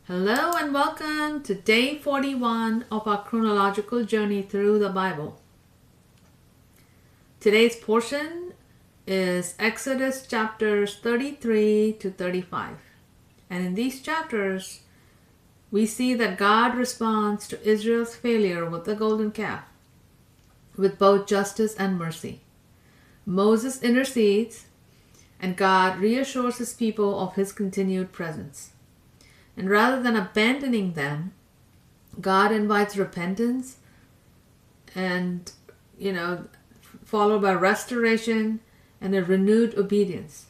Hello and welcome to day 41 of our chronological journey through the Bible. Today's portion is Exodus chapters 33 to 35. And in these chapters, we see that God responds to Israel's failure with the golden calf with both justice and mercy. Moses intercedes, and God reassures his people of his continued presence. And rather than abandoning them, God invites repentance and, followed by restoration and a renewed obedience.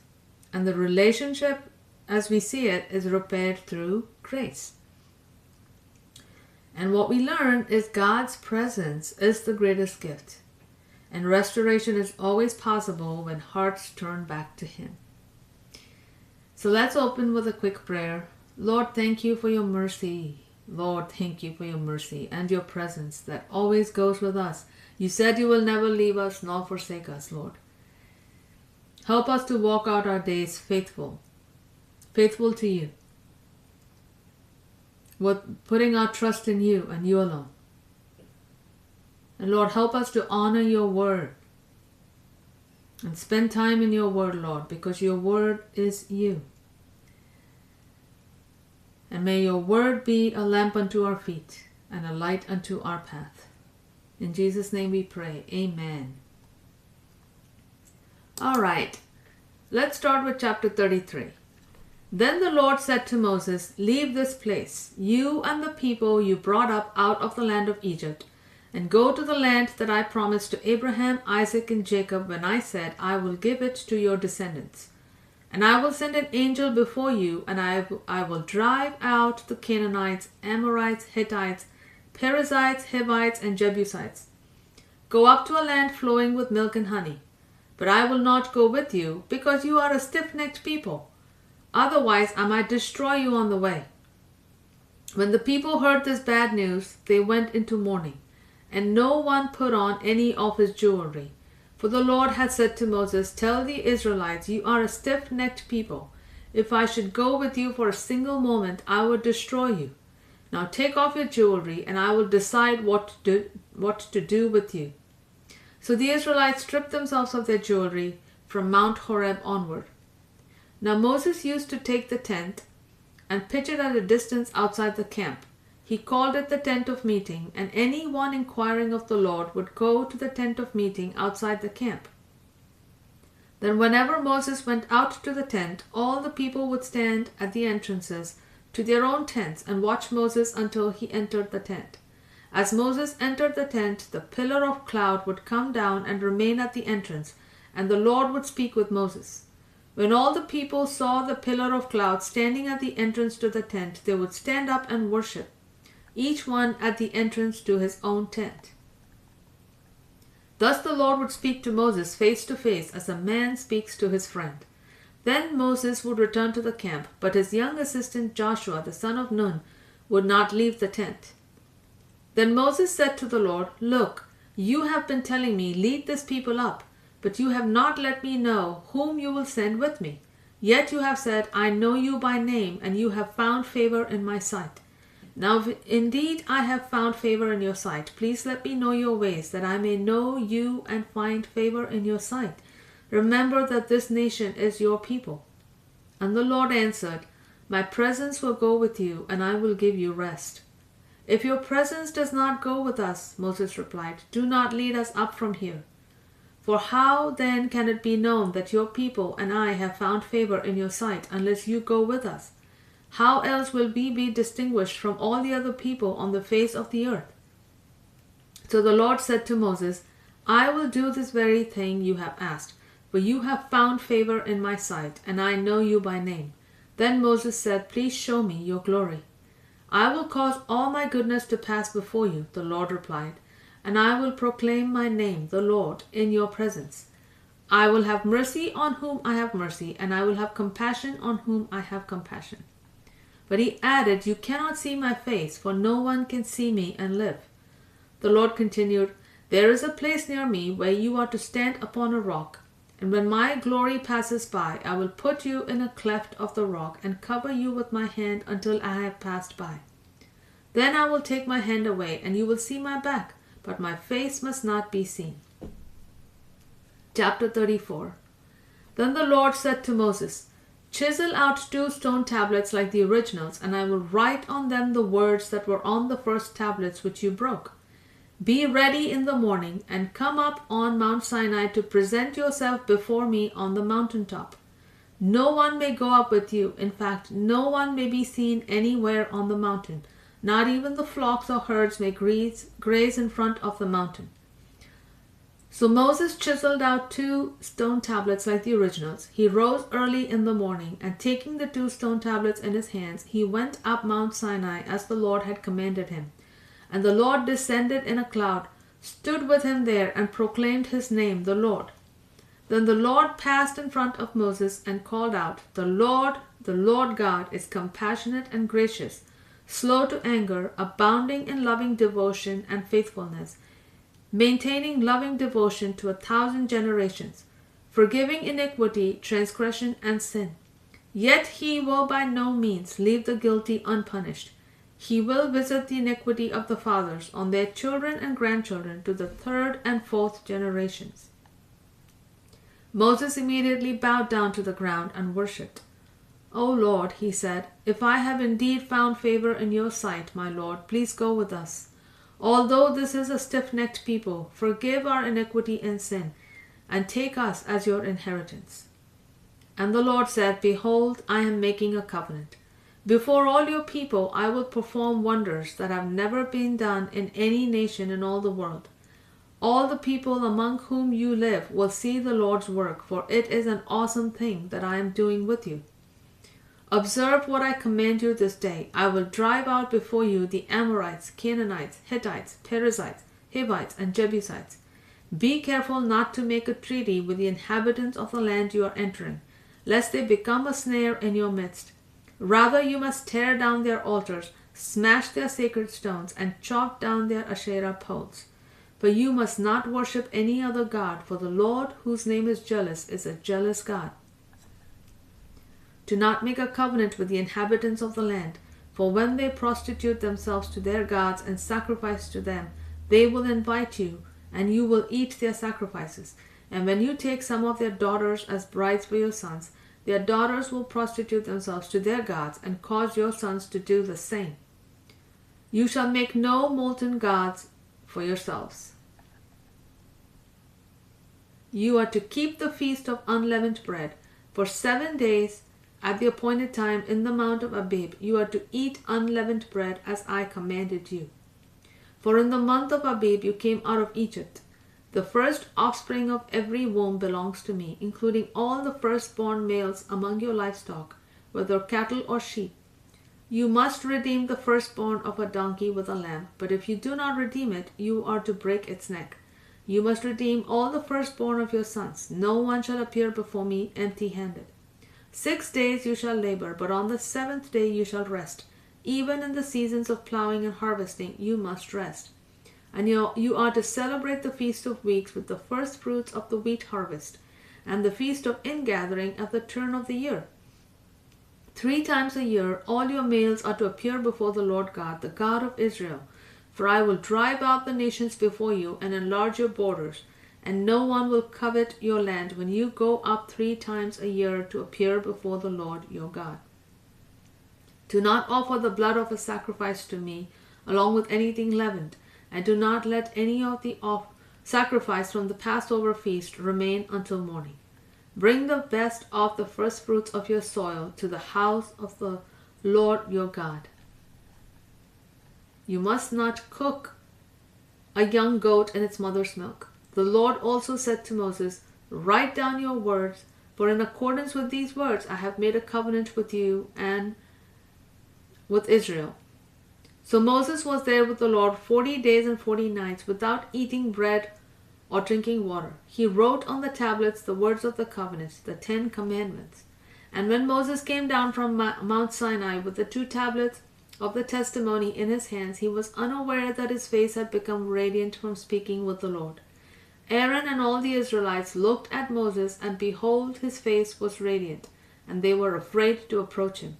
And the relationship, as we see it, is repaired through grace. And what we learn is God's presence is the greatest gift. And restoration is always possible when hearts turn back to Him. So let's open with a quick prayer. Lord, thank you for your mercy. Lord, thank you for your mercy and your presence that always goes with us. You said you will never leave us nor forsake us, Lord. Help us to walk out our days faithful to you, with putting our trust in you and you alone. And Lord, help us to honor your word and spend time in your word, Lord, because your word is you. And may your word be a lamp unto our feet and a light unto our path. In Jesus' name we pray. Amen. All right. Let's start with chapter 33. Then the Lord said to Moses, "Leave this place, you and the people you brought up out of the land of Egypt, and go to the land that I promised to Abraham, Isaac, and Jacob when I said, I will give it to your descendants. And I will send an angel before you, and I will drive out the Canaanites, Amorites, Hittites, Perizzites, Hivites, and Jebusites. Go up to a land flowing with milk and honey. But I will not go with you, because you are a stiff-necked people. Otherwise I might destroy you on the way." When the people heard this bad news, they went into mourning, and no one put on any of his jewelry. For the Lord had said to Moses, "Tell the Israelites, you are a stiff-necked people. If I should go with you for a single moment, I would destroy you. Now take off your jewelry, and I will decide what to do with you." So the Israelites stripped themselves of their jewelry from Mount Horeb onward. Now Moses used to take the tent and pitch it at a distance outside the camp. He called it the tent of meeting, and any one inquiring of the Lord would go to the tent of meeting outside the camp. Then whenever Moses went out to the tent, all the people would stand at the entrances to their own tents and watch Moses until he entered the tent. As Moses entered the tent, the pillar of cloud would come down and remain at the entrance, and the Lord would speak with Moses. When all the people saw the pillar of cloud standing at the entrance to the tent, they would stand up and worship, each one at the entrance to his own tent. Thus the Lord would speak to Moses face to face as a man speaks to his friend. Then Moses would return to the camp, but his young assistant Joshua, the son of Nun, would not leave the tent. Then Moses said to the Lord, "Look, you have been telling me, 'Lead this people up,' but you have not let me know whom you will send with me. Yet you have said, 'I know you by name, and you have found favor in my sight.' Now if indeed I have found favor in your sight, please let me know your ways, that I may know you and find favor in your sight. Remember that this nation is your people." And the Lord answered, "My presence will go with you, and I will give you rest." "If your presence does not go with us," Moses replied, "do not lead us up from here. For how then can it be known that your people and I have found favor in your sight, unless you go with us? How else will we be distinguished from all the other people on the face of the earth?" So the Lord said to Moses, "I will do this very thing you have asked, for you have found favor in my sight, and I know you by name." Then Moses said, "Please show me your glory." "I will cause all my goodness to pass before you," the Lord replied, "and I will proclaim my name, the Lord, in your presence. I will have mercy on whom I have mercy, and I will have compassion on whom I have compassion." But he added, "You cannot see my face, for no one can see me and live." The Lord continued, "There is a place near me where you are to stand upon a rock, And when my glory passes by, I will put you in a cleft of the rock and cover you with my hand until I have passed by. Then I will take my hand away, and you will see my back, but my face must not be seen. Chapter 34. Then the Lord said to Moses, Chisel out 2 stone tablets like the originals, and I will write on them the words that were on the first tablets which you broke. Be ready in the morning, and come up on Mount Sinai to present yourself before me on the mountaintop. No one may go up with you. In fact, no one may be seen anywhere on the mountain. Not even the flocks or herds may graze in front of the mountain. So Moses chiseled out 2 stone tablets like the originals. He rose early in the morning, and taking the 2 stone tablets in his hands, he went up Mount Sinai as the Lord had commanded him. And the Lord descended in a cloud, stood with him there, and proclaimed his name, the Lord. Then the Lord passed in front of Moses and called out, the Lord God, is compassionate and gracious, slow to anger, abounding in loving devotion and faithfulness, maintaining loving devotion to 1,000 generations, forgiving iniquity, transgression, and sin. Yet he will by no means leave the guilty unpunished. He will visit the iniquity of the fathers on their children and grandchildren to the 3rd and 4th generations. Moses immediately bowed down to the ground and worshipped. O Lord, he said, if I have indeed found favor in your sight, my Lord, please go with us. Although this is a stiff-necked people, forgive our iniquity and sin, and take us as your inheritance. And the Lord said, Behold, I am making a covenant. Before all your people I will perform wonders that have never been done in any nation in all the world. All the people among whom you live will see the Lord's work, for it is an awesome thing that I am doing with you. Observe what I command you this day. I will drive out before you the Amorites, Canaanites, Hittites, Perizzites, Hivites, and Jebusites. Be careful not to make a treaty with the inhabitants of the land you are entering, lest they become a snare in your midst. Rather, you must tear down their altars, smash their sacred stones, and chop down their Asherah poles. But you must not worship any other god, for the Lord, whose name is jealous, is a jealous God. Do not make a covenant with the inhabitants of the land, for when they prostitute themselves to their gods and sacrifice to them, they will invite you, and you will eat their sacrifices. And when you take some of their daughters as brides for your sons, their daughters will prostitute themselves to their gods and cause your sons to do the same. You shall make no molten gods for yourselves. You are to keep the feast of unleavened bread. For 7 days at the appointed time in the mount of Abib, you are to eat unleavened bread as I commanded you. For in the month of Abib you came out of Egypt. The first offspring of every womb belongs to me, including all the firstborn males among your livestock, whether cattle or sheep. You must redeem the firstborn of a donkey with a lamb, but if you do not redeem it, you are to break its neck. You must redeem all the firstborn of your sons. No one shall appear before me empty-handed. 6 days you shall labor, but on the 7th day you shall rest. Even in the seasons of plowing and harvesting you must rest. And you are to celebrate the Feast of Weeks with the first fruits of the wheat harvest, and the Feast of Ingathering at the turn of the year. 3 times a year all your males are to appear before the Lord God, the God of Israel. For I will drive out the nations before you and enlarge your borders, and no one will covet your land when you go up 3 times a year to appear before the Lord your God. Do not offer the blood of a sacrifice to me, along with anything leavened, and do not let any of the sacrifice from the Passover feast remain until morning. Bring the best of the first fruits of your soil to the house of the Lord your God. You must not cook a young goat in its mother's milk. The Lord also said to Moses, Write down your words, for in accordance with these words I have made a covenant with you and with Israel. So Moses was there with the Lord 40 days and 40 nights without eating bread or drinking water. He wrote on the tablets the words of the covenant, the 10 commandments. And when Moses came down from Mount Sinai with the 2 tablets of the testimony in his hands, he was unaware that his face had become radiant from speaking with the Lord. Aaron and all the Israelites looked at Moses, and behold, his face was radiant, and they were afraid to approach him.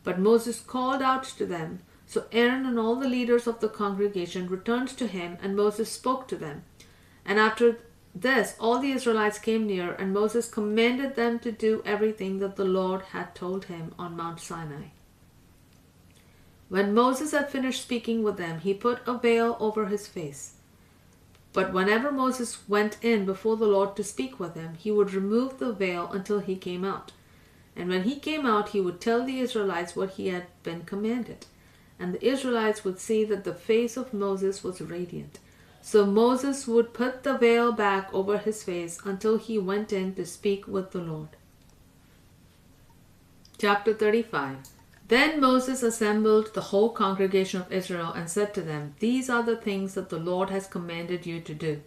But Moses called out to them. So Aaron and all the leaders of the congregation returned to him, and Moses spoke to them. And after this, all the Israelites came near, and Moses commanded them to do everything that the Lord had told him on Mount Sinai. When Moses had finished speaking with them, he put a veil over his face. But whenever Moses went in before the Lord to speak with him, he would remove the veil until he came out. And when he came out, he would tell the Israelites what he had been commanded. And the Israelites would see that the face of Moses was radiant. So Moses would put the veil back over his face until he went in to speak with the Lord. Chapter 35. Then Moses assembled the whole congregation of Israel and said to them, These are the things that the Lord has commanded you to do.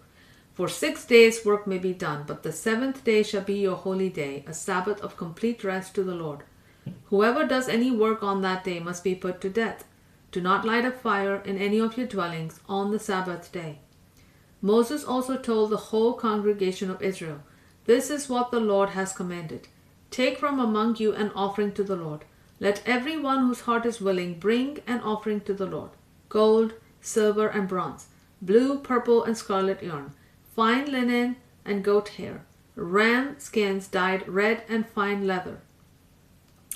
For 6 days work may be done, but the 7th day shall be your holy day, a Sabbath of complete rest to the Lord. Whoever does any work on that day must be put to death. Do not light a fire in any of your dwellings on the Sabbath day. Moses also told the whole congregation of Israel, This is what the Lord has commanded. Take from among you an offering to the Lord. Let every one whose heart is willing bring an offering to the Lord. Gold, silver, and bronze, blue, purple, and scarlet yarn, fine linen and goat hair, ram skins dyed red and fine leather,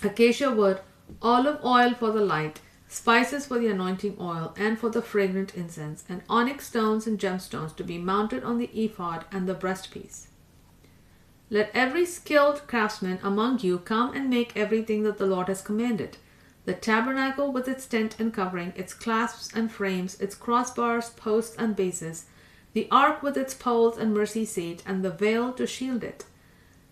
acacia wood, olive oil for the light, spices for the anointing oil and for the fragrant incense, and onyx stones and gemstones to be mounted on the ephod and the breastpiece. Let every skilled craftsman among you come and make everything that the Lord has commanded: the tabernacle with its tent and covering, its clasps and frames, its crossbars, posts, and bases, the ark with its poles and mercy seat, and the veil to shield it,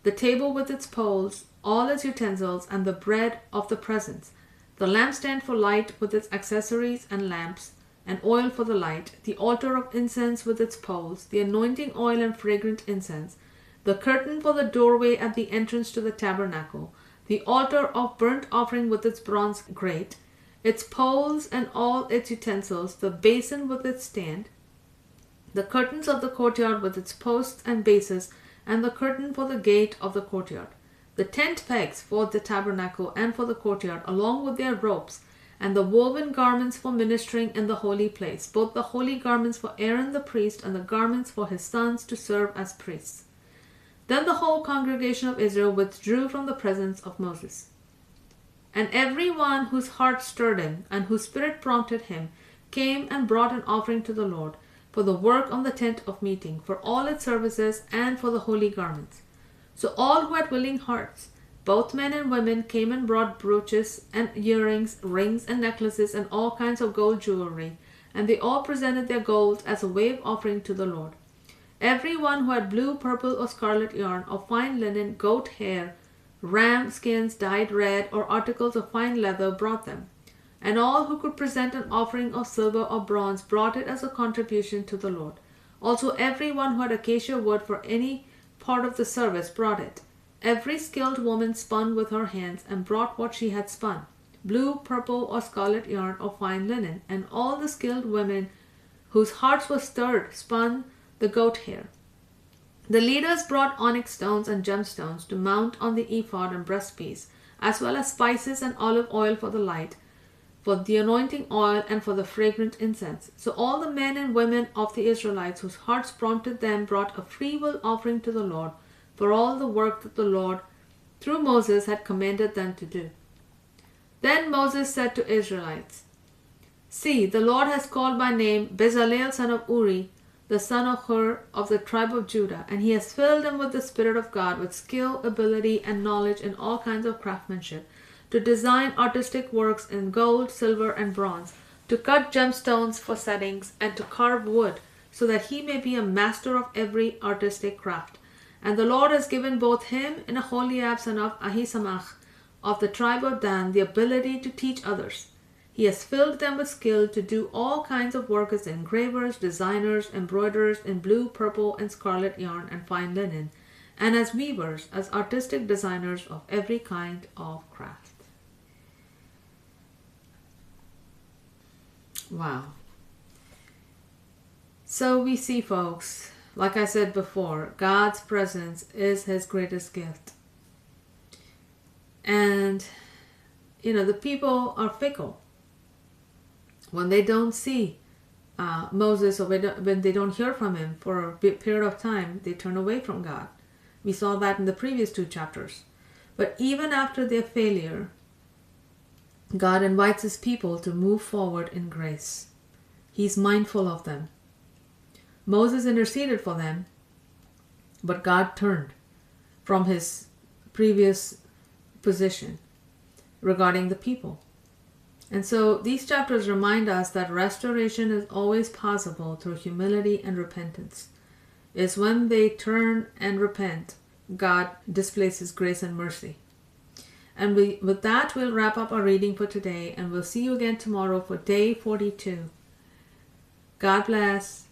the table with its poles, all its utensils, and the bread of the presence, the lampstand for light with its accessories and lamps, and oil for the light, the altar of incense with its poles, the anointing oil and fragrant incense, the curtain for the doorway at the entrance to the tabernacle, the altar of burnt offering with its bronze grate, its poles and all its utensils, the basin with its stand, the curtains of the courtyard with its posts and bases, and the curtain for the gate of the courtyard, the tent pegs for the tabernacle and for the courtyard, along with their ropes, and the woven garments for ministering in the holy place, both the holy garments for Aaron the priest and the garments for his sons to serve as priests. Then the whole congregation of Israel withdrew from the presence of Moses. And every one whose heart stirred him and whose spirit prompted him came and brought an offering to the Lord for the work on the tent of meeting, for all its services, and for the holy garments. So all who had willing hearts, both men and women, came and brought brooches and earrings, rings and necklaces, and all kinds of gold jewelry, and they all presented their gold as a wave offering to the Lord. Every one who had blue, purple, or scarlet yarn, or fine linen, goat hair, ram skins dyed red, or articles of fine leather brought them. And all who could present an offering of silver or bronze brought it as a contribution to the Lord. Also every one who had acacia wood for any part of the service brought it. Every skilled woman spun with her hands and brought what she had spun, blue, purple, or scarlet yarn, or fine linen, and all the skilled women whose hearts were stirred spun the goat hair. The leaders brought onyx stones and gemstones to mount on the ephod and breastpiece, as well as spices and olive oil for the light, for the anointing oil, and for the fragrant incense. So all the men and women of the Israelites whose hearts prompted them brought a freewill offering to the Lord for all the work that the Lord through Moses had commanded them to do. Then Moses said to Israelites, See, the Lord has called by name Bezalel son of Uri, the son of Hur of the tribe of Judah, and he has filled him with the Spirit of God, with skill, ability, and knowledge in all kinds of craftsmanship, to design artistic works in gold, silver, and bronze, to cut gemstones for settings, and to carve wood, so that he may be a master of every artistic craft. And the Lord has given both him and Aholiab son of Ahisamach of the tribe of Dan the ability to teach others. He has filled them with skill to do all kinds of work as engravers, designers, embroiderers in blue, purple, and scarlet yarn and fine linen, and as weavers, as artistic designers of every kind of craft. Wow. So we see, folks, Like I said before, God's presence is his greatest gift. And, the people are fickle. When they don't see Moses, or when they don't hear from him for a period of time, they turn away from God. We saw that in the previous 2 chapters. But even after their failure, God invites his people to move forward in grace. He's mindful of them. Moses interceded for them, but God turned from his previous position regarding the people. And so these chapters remind us that restoration is always possible through humility and repentance. It's when they turn and repent, God displays his grace and mercy. And with that, we'll wrap up our reading for today, and we'll see you again tomorrow for day 42. God bless.